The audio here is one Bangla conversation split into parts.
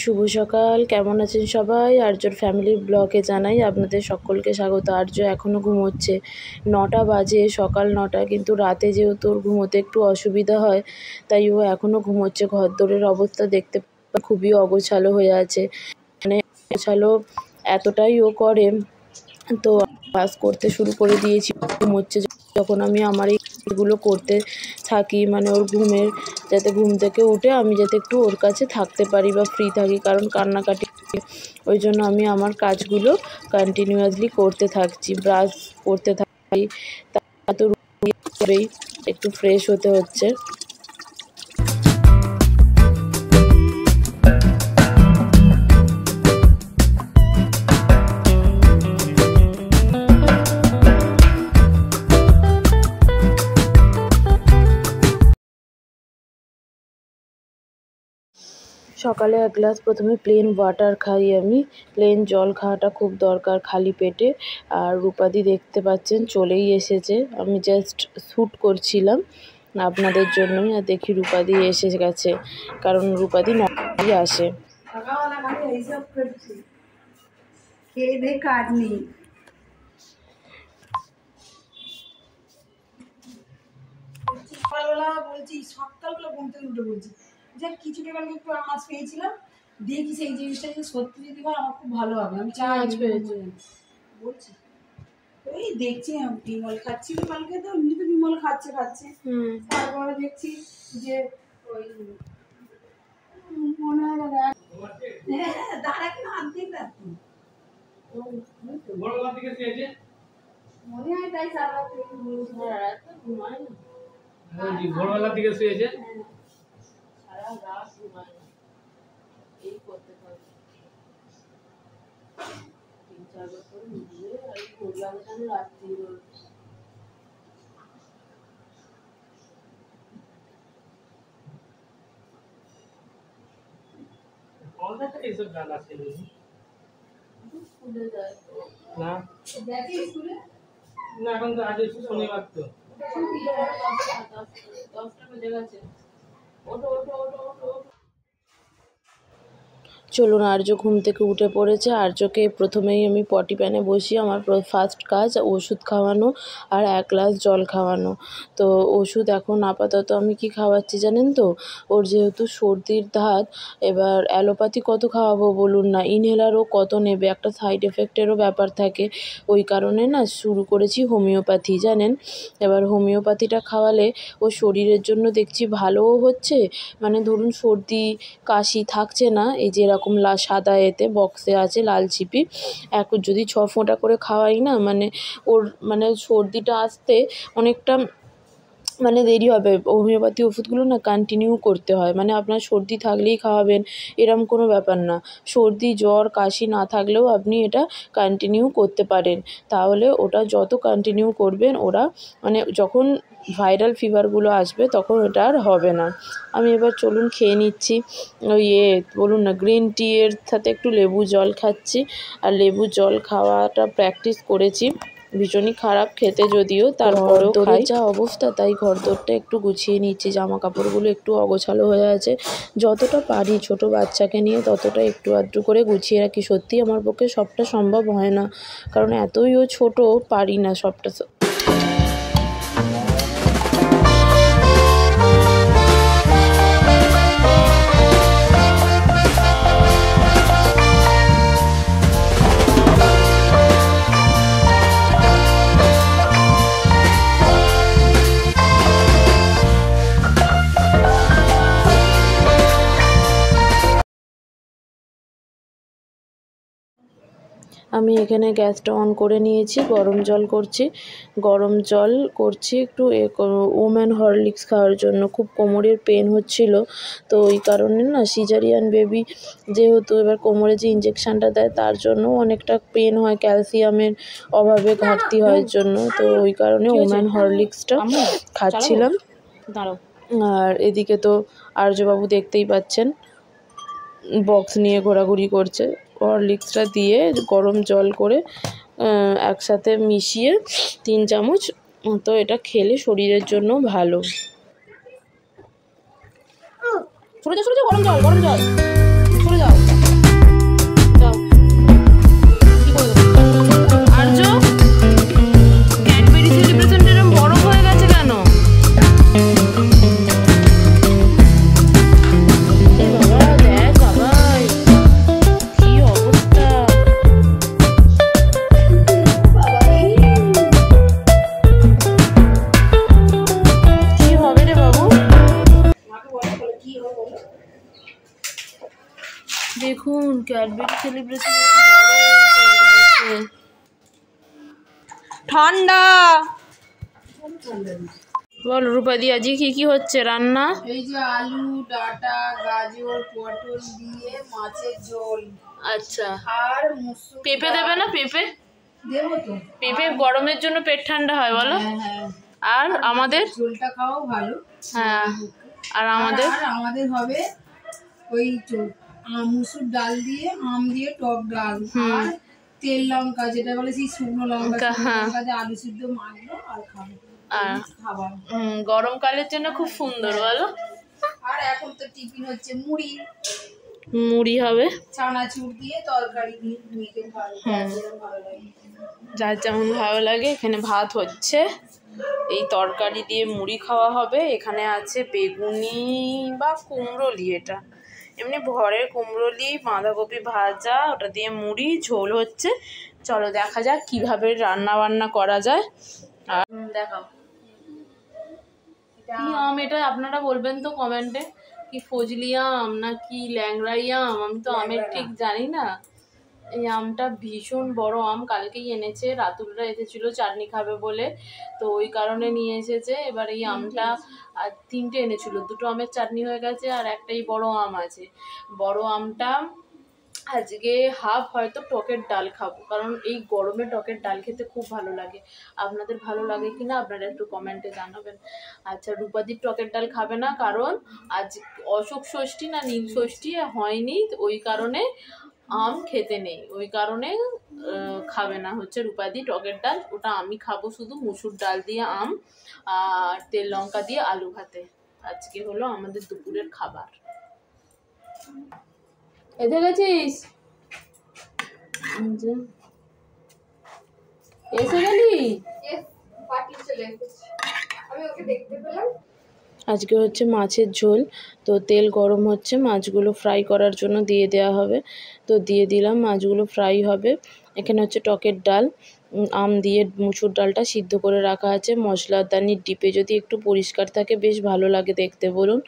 শুভ সকাল, কেমন আছেন সবাই? আর্যর ফ্যামিলি ব্লগে জানাই আপনাদের সকলকে স্বাগত। আর্য এখনও ঘুমোচ্ছে, 9টা বাজে, সকাল 9টা, কিন্তু রাতে যেহেতু ওর ঘুমোতে একটু অসুবিধা হয় তাই ও এখনও ঘুমোচ্ছে। ঘরদোরের অবস্থা দেখতে খুবই অগোছালো হয়ে আছে, মানে অগোছালো এতটাই ও করে। তো কাজ করতে শুরু করে দিয়েছি, ঘুমোচ্ছে যখন আমি আমার এইগুলো করতে থাকি, মানে ওর ঘুমের, যাতে ঘুম থেকে উঠে আমি যাতে একটু ওর কাছে থাকতে পারি বা ফ্রি থাকি, কারণ কান্নাকাটি, ওই জন্য আমি আমার কাজগুলো কন্টিনিউয়াসলি করতে থাকছি, ব্রাশ করতে থাকি, তা তো একটু ফ্রেশ হতে হচ্ছে। সকালে এক গ্লাস প্রথমে প্লেন ওয়াটার খাই আমি। প্লেন জল খাওয়াটা খুব দরকার খালি পেটে। আর রূপাদি দেখতে পাচ্ছেন চলেই এসেছে, আমি জাস্ট শ্যুট করছিলাম আপনাদের জন্যই, আর দেখি রূপাদি এসে গেছে, কারণ রূপাদি নটায় আসে। কাজ নেই, সকালবেলা বলছি, সকালবেলা ঘুম থেকে উঠে বলছি যে কিছুটা কালকে একটু আঁচ পেয়েছিলাম, দেখি সেই জিনিসটা যদি সত্যি যদি হয় আমার খুব ভালো হবে। আমি চাই বলছি, ওই দেখছি বিমল খাচ্ছি কালকে, তো এমনি তো বিমল খাচ্ছে, তারপরে দেখছি যে ওই মনে হয় দাঁড়া কেন আনতেই পারতো মনে হয়, তাই সারা ঘুমায় না, ভোরবেলার দিকে শুয়েছে, সারা রাত ঘুমায় না, এই করতে পারে 3-4 বছর নিজে, আর ভোরবেলা কেন রাত্রি এইসব গান আছে স্কুলে যায় না, দেখে স্কুলে না, এখন তো আজ শনিবার তো 10টা বেজে গেছে। ওঠো ওঠো ওঠো ওঠো। চলুন, আর্য ঘুম থেকে উঠে পড়েছে। আর্যকে প্রথমেই আমি পটি প্যানে বসিয়ে আমার ফার্স্ট কাজ ওষুধ খাওয়ানো আর 1 গ্লাস জল খাওয়ানো। তো ওষুধ এখন আপাতত আমি কি খাওয়াচ্ছি জানেন তো? ওর যেহেতু সর্দির ধাত, এবার অ্যালোপ্যাথি কত খাওয়াবো বলুন না, ইনহেলারও কত নেবে, একটা সাইড এফেক্টেরও ব্যাপার থাকে, ওই কারণে না শুরু করেছি হোমিওপ্যাথি, জানেন। এবার হোমিওপ্যাথিটা খাওয়ালে ও শরীরের জন্য দেখছি ভালোও হচ্ছে, মানে ধরুন সর্দি কাশি থাকছে না, এই যে এরকম সাদা এতে বক্সে আছে লাল চিপি, এখন যদি 6 ফোঁটা করে খাওয়াই না, মানে ওর মানে সর্দিটা আসতে অনেকটা মানে দেরি হবে। হোমিওপ্যাথি ওষুধগুলো না কন্টিনিউ করতে হয়, মানে আপনার সর্দি থাকলেই খাওয়াবেন এরম কোনো ব্যাপার না, সর্দি জ্বর কাশি না থাকলেও আপনি এটা কন্টিনিউ করতে পারেন, তাহলে ওটা যত কন্টিনিউ করবেন ওরা, মানে যখন ভাইরাল ফিভারগুলো আসবে তখন ওটা আর হবে না। আমি এবার চলুন খেয়ে নিচ্ছি, ওই বলুন না, গ্রিন টি এর সাথে একটু লেবু জল খাচ্ছি, আর লেবু জল খাওয়াটা প্র্যাকটিস করেছি, ভীষণই খারাপ খেতে যদিও, তারপরেও খাই। যা অবস্থা তাই ঘরদোরটা একটু গুছিয়ে নিচ্ছি, জামা কাপড়গুলো একটু অগোছালো হয়ে আছে, যতটা পারি ছোট বাচ্চাকে নিয়ে ততটা একটু আধটু করে গুছিয়ে রাখি। সত্যি আমার পক্ষে সবটা সম্ভব হয় না, কারণ এতই ও ছোট, পারি না সবটা। আমি এখানে গ্যাসটা অন করে নিয়েছি, গরম জল করছি একটু ওম্যান হরলিক্স খাওয়ার জন্য। খুব কোমরের পেন হচ্ছিল, তো ওই কারণে না, সিজারিয়ান বেবি যেহেতু, এবার কোমরে যে ইঞ্জেকশানটা দেয় তার জন্য অনেকটা পেন হয়, ক্যালসিয়ামের অভাবে ঘাটতি হয় জন্য, তো ওই কারণে ওম্যান হরলিক্সটা খাচ্ছিলাম। আর এদিকে তো আর্যবাবু দেখতেই পাচ্ছেন বক্স নিয়ে ঘোরাঘুরি করছে, হরলিক্সটা দিয়ে গরম জল করে একসাথে মিশিয়ে 3 চামচ, তো এটা খেলে শরীরের জন্য ভালো। সরে যাও গরম জল, সরে যাও। দেখুন ক্যাডবেরি সেলিব্রেশন ঠান্ডা। বল রূপাদি আজকে কি কি হচ্ছে রান্না? এই যে আলু, ডাঁটা, গাজর, পটল দিয়ে মাছের ঝোল। আচ্ছা, আর মুসুর পেঁপে দেবে না? পেঁপে দেবো তো। পেঁপে গরমের জন্য পেট ঠান্ডা হয় বলো। হ্যাঁ। আর আমাদের ঝোলটা খাওয়াও ভালো। হ্যাঁ, আর আমাদের হবে ওই মুসুর ডাল দিয়ে আম দিয়ে টক ডাল আর তেল লঙ্কা, যেটা বলে সেই শুকনো লঙ্কা দিয়ে আলু সিদ্ধ মাখবো আর খাবো। খাবার গরমকালের জন্য খুব সুন্দর বলো। আর এখন তো টিফিন হচ্ছে মুড়ি হবে চানাচুর দিয়ে তরকারি দিয়ে মেখে ভালো লাগে, যার যেমন ভালো লাগে। এখানে ভাত হচ্ছে, এই তরকারি দিয়ে মুড়ি খাওয়া হবে। এখানে আছে বেগুনি বা কুমড়োলি, এটা এমনি ভরের কুমড়োলি, বাঁধাকপি ভাজা, ওটা দিয়ে মুড়ি ঝোল হচ্ছে। চলো দেখা যাক কিভাবে রান্না বান্না করা যায়। আর দেখাও কি আম এটা আপনারা বলবেন তো কমেন্টে, কি ফজলি আম না কি ল্যাংড়াই আম, আমি তো আমের ঠিক জানি না। এই আমটা ভীষণ বড় আম, কালকেই এনেছে, রাতুলরা এসেছিলো চাটনি খাবে বলে, তো ওই কারণে নিয়ে এসেছে। এবার এই আমটা আর 3টে এনেছিল, 2টো আমের চাটনি হয়ে গেছে আর একটাই বড় আম আছে। বড় আমটা আজকে হাফ হয়তো টকের ডাল খাবো, কারণ এই গরমে টকের ডাল খেতে খুব ভালো লাগে। আপনাদের ভালো লাগে কিনা আপনারা একটু কমেন্টে জানাবেন। আচ্ছা, রূপাদির টকের ডাল খাবে না, কারণ আজ অশোক ষষ্ঠী না নীল ষষ্ঠী হয়নি, ওই কারণে আম খেতে নেই, ওই কারণে খাবে না হচ্ছে রূপাদি টকের ডাল। ওটা আমি খাবো শুধু মুসুর ডাল দিয়ে আম আর তেল লঙ্কা দিয়ে আলু ভাতে। আজকে হলো আমাদের দুপুরের খাবার। এসে গেছিস? এসে গেলি? আজকে হচ্ছে মাছের ঝোল, তো তেল গরম হচ্ছে, মাছগুলো ফ্রাই করার জন্য দিয়ে দেওয়া হবে, তো দিয়ে দিলাম, মাছগুলো ফ্রাই হবে। এখানে হচ্ছে টকের ডাল, আম দিয়ে মুসুর ডালটা সিদ্ধ করে রাখা আছে। মশলাদানির ডিপে যদি একটু পরিষ্কার থাকে বেশ ভালো লাগে দেখতে বলুন,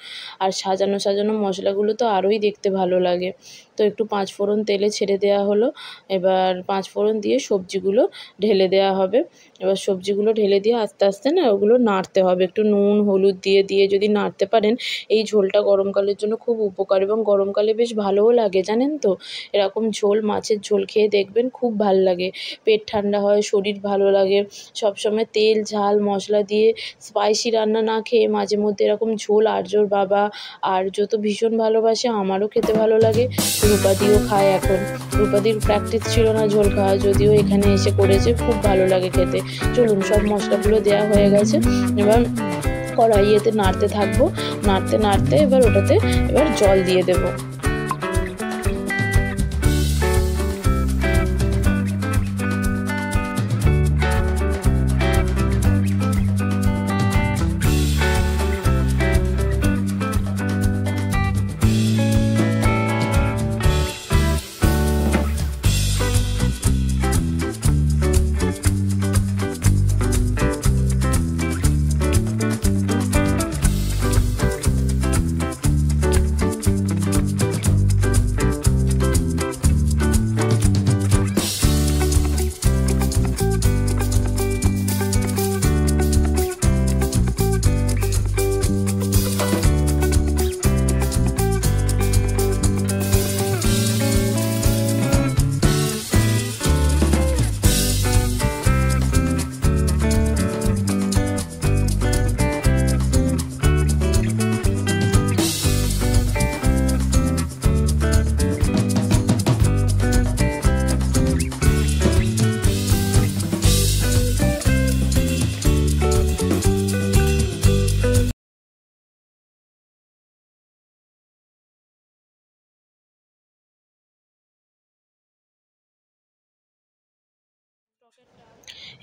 আর সাজানো সাজানো মশলাগুলো তো আরোই দেখতে ভালো লাগে। তো একটু 5 ফোড়ন তেলে ছেড়ে দেওয়া হলো, এবার 5 ফোড়ন দিয়ে সবজিগুলো ঢেলে দেওয়া হবে। এবার সবজিগুলো ঢেলে দিয়ে আস্তে আস্তে না ওগুলো নাড়তে হবে, একটু নুন হলুদ দিয়ে দিয়ে যদি নাড়তে পারেন, এই ঝোলটা গরমকালের জন্য খুব উপকার এবং গরমকালে বেশ ভালোও লাগে জানেন তো। এরকম ঝোল, মাছের ঝোল খেয়ে দেখবেন খুব ভাল লাগে, পেট ঠান্ডা হয়, শরীর ভালো লাগে। সবসময় তেল ঝাল মশলা দিয়ে স্পাইসি রান্না না খেয়ে মাঝে মধ্যে এরকম ঝোল, আর্যর বাবা আর্য তো ভীষণ ভালোবাসে, আমারও খেতে ভালো লাগে, রূপাদিও খায়। এখন রূপাদির প্র্যাকটিস ছিল না ঝোল খাওয়া, যদিও এখানে এসে করেছে, খুব ভালো লাগে খেতে। চলুন, সব মশলাগুলো দেওয়া হয়ে গেছে, এবার কড়াইয়েতে নাড়তে থাকবো, নাড়তে নাড়তে এবার ওটাতে এবার জল দিয়ে দেবো।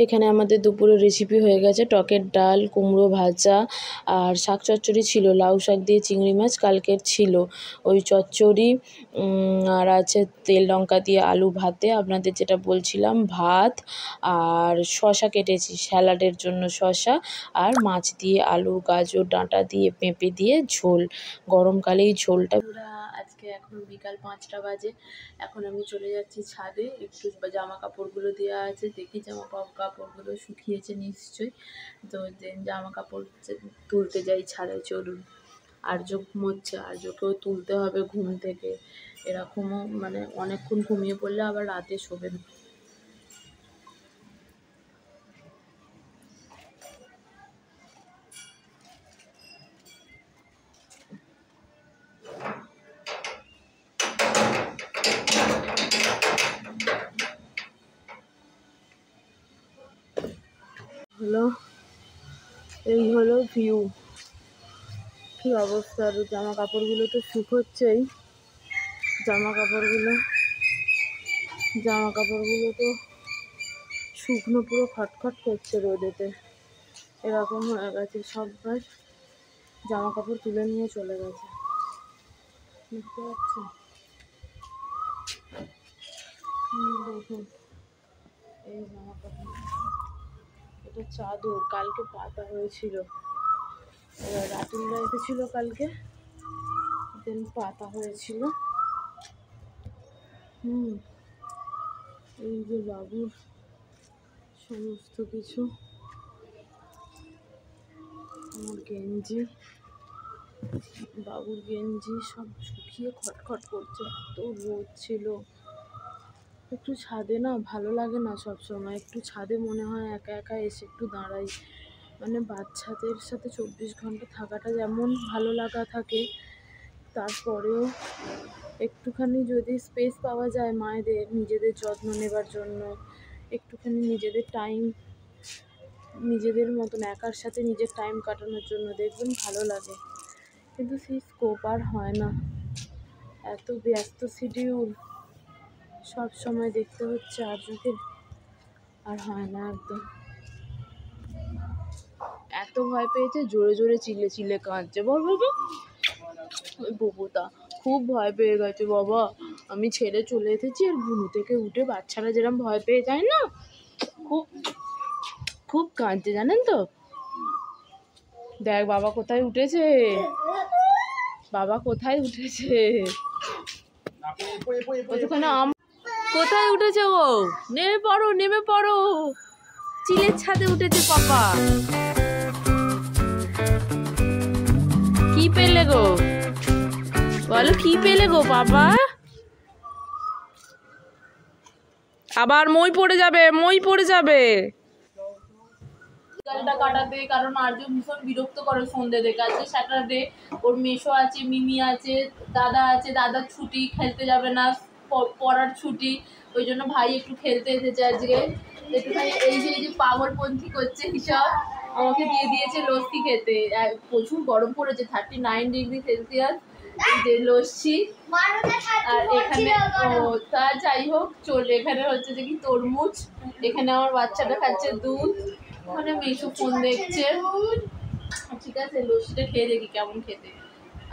এখানে আমাদের দুপুরের রেসিপি হয়ে গেছে, টকের ডাল, কুমড়ো ভাজা আর শাক চচ্চড়ি ছিল, লাউ শাক দিয়ে চিংড়ি মাছ কালকের ছিল ওই চচ্চড়ি, আর আছে তেল লঙ্কা দিয়ে আলু ভাতে, আপনাদের যেটা বলছিলাম ভাত, আর শশা কেটেছি স্যালাডের জন্য শশা, আর মাছ দিয়ে আলু গাজর ডাঁটা দিয়ে পেঁপে দিয়ে ঝোল। গরমকালে এই ঝোলটা আজকে আজকে এখন বিকাল 5টা বাজে। এখন আমি চলে যাচ্ছি ছাদে, একটু জামা কাপড়গুলো দেওয়া আছে, দেখি জামা কাপড়গুলো শুকিয়েছে নিশ্চয়ই। তো জামা কাপড় তুলতে যাই ছাদে, চলুন। আর্য ঘুমোচ্ছে, আর্যকেও তুলতে হবে ঘুম থেকে। এরকমও মানে অনেকক্ষণ ঘুমিয়ে পড়লে আবার রাতে শোবে না। এই হলো ভিউ, কি অবস্থা। আর জামা কাপড়গুলো তো শুকোচ্ছেই, জামা কাপড়গুলো তো শুকনো পুরো খটখট করছে রোদেতে। এরকম হয়ে গেছে, সববার জামা কাপড় তুলে নিয়ে চলে গেছে, বুঝতে পারছেন? দেখুন এই জামা কাপড়, এটা চাদর কালকে পাতা হয়েছিল, রাতুলদা এসেছিল কালকে, দেন পাতা হয়েছিল। এই যে বাবুর সমস্ত কিছু, আমার গেঞ্জি, বাবুর গেঞ্জি সব শুকিয়ে খটখট করছে, এত রোদ ছিল। একটু ছাদে না ভালো লাগে না সব সময়, একটু ছাদে মনে হয় একা একা এসে একটু দাঁড়াই। মানে বাচ্চাদের সাথে 24 ঘন্টা থাকাটা যেমন ভালো লাগা থাকে, তারপরেও একটুখানি যদি স্পেস পাওয়া যায় মায়েদের নিজেদের যত্ন নেবার জন্য, একটুখানি নিজেদের টাইম, নিজেদের মতন একার সাথে নিজের টাইম কাটানোর জন্য দেখবেন ভালো লাগে। কিন্তু সেই স্কোপ আর হয় না, এত ব্যস্ত শিডিউল, সব সময় দেখতে হচ্ছে আর্যকে, আর হয় না একদম। এত ভয় পেয়েছে, জোরে জোরে চিল্লে কাঁদছে। বাবা ওই ববুতা খুব ভয় পেয়ে গেছে, বাবা আমি ছেড়ে চলে এসেছি। আর ঘুম থেকে উঠে বাচ্চারা যেরকম ভয় পেয়ে যায় না, খুব খুব কাঁদছে জানেন তো। দেখ বাবা কোথায় উঠেছে, বাবা কোথায় উঠেছে, কোথায় উঠেছে ও, নেমে পড়ো, চিলের ছাদে উঠেছে পাপা। কি পেলে গো, বলো কি পেলে গো বাবা? আবার মই পড়ে যাবে বিকালটা কাটাতে, কারণ আর্য ভীষণ বিরক্ত করে সন্ধ্যে থেকে। আজকে স্যাটারডে, ওর মেশো আছে, মিমি আছে, দাদা আছে, দাদার ছুটি, খেলতে যাবে না, পড়ার ছুটি, ওই জন্য ভাই একটু খেলতে এসেছে আজকে একটুখানি। এই যে পাগলপন্থী করছে হিসাব, আমাকে দিয়ে দিয়েছে লস্যি খেতে। প্রচুর গরম পড়েছে, 39 ডিগ্রি সেলসিয়াস, যে লস্যি। আর এখানে তা যাই হোক চলে, এখানে হচ্ছে যে কি তরমুজ, এখানে আমার বাচ্চাটা খাচ্ছে দুধ, ওখানে মেশো ফোন দেখছে। ঠিক আছে, লস্যিটা খেয়ে দেখি কেমন খেতে,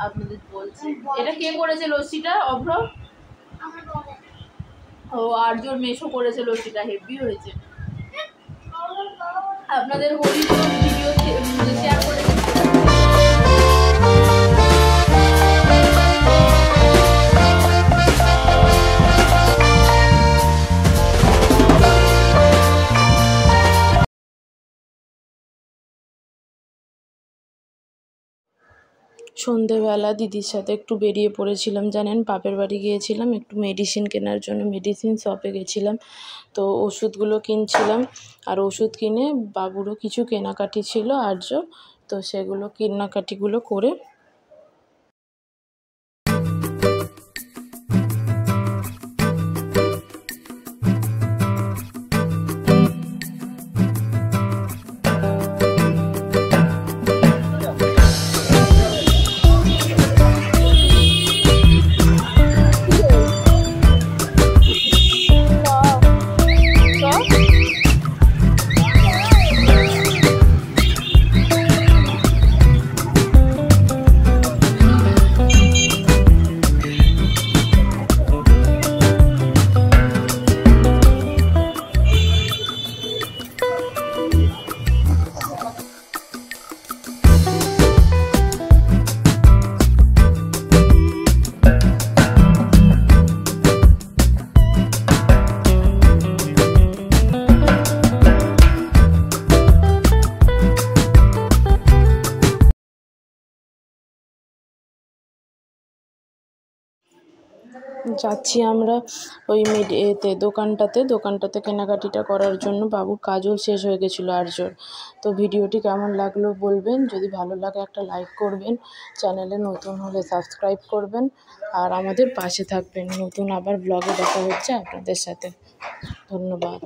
আপনাদের বলছি। এটা কে করেছে লস্যিটা? অভ্র। ও আর্যর মেশো করেছে লস্যিটা, হেভি হয়েছে। আপনাদের হোলি ভিডিও শেয়ার করেছে। সন্ধেবেলা দিদির সাথে একটু বেরিয়ে পড়েছিলাম জানেন, বাপের বাড়ি গিয়েছিলাম, একটু মেডিসিন কেনার জন্য মেডিসিন শপে গেছিলাম। তো ওষুধগুলো কিনছিলাম, আর ওষুধ কিনে বাবুরও কিছু কেনাকাটি ছিল আর্য, তো সেগুলো কেনাকাটিগুলো করে যাচ্ছি আমরা ওই দোকানটাতে কেনাকাটিটা করার জন্য। বাবুর কাজল শেষ হয়ে গেছিলো আর্যর। তো ভিডিওটি কেমন লাগলো বলবেন, যদি ভালো লাগে একটা লাইক করবেন, চ্যানেলে নতুন হলে সাবস্ক্রাইব করবেন আর আমাদের পাশে থাকবেন। নতুন আবার ব্লগে দেখা হচ্ছে আপনাদের সাথে। ধন্যবাদ।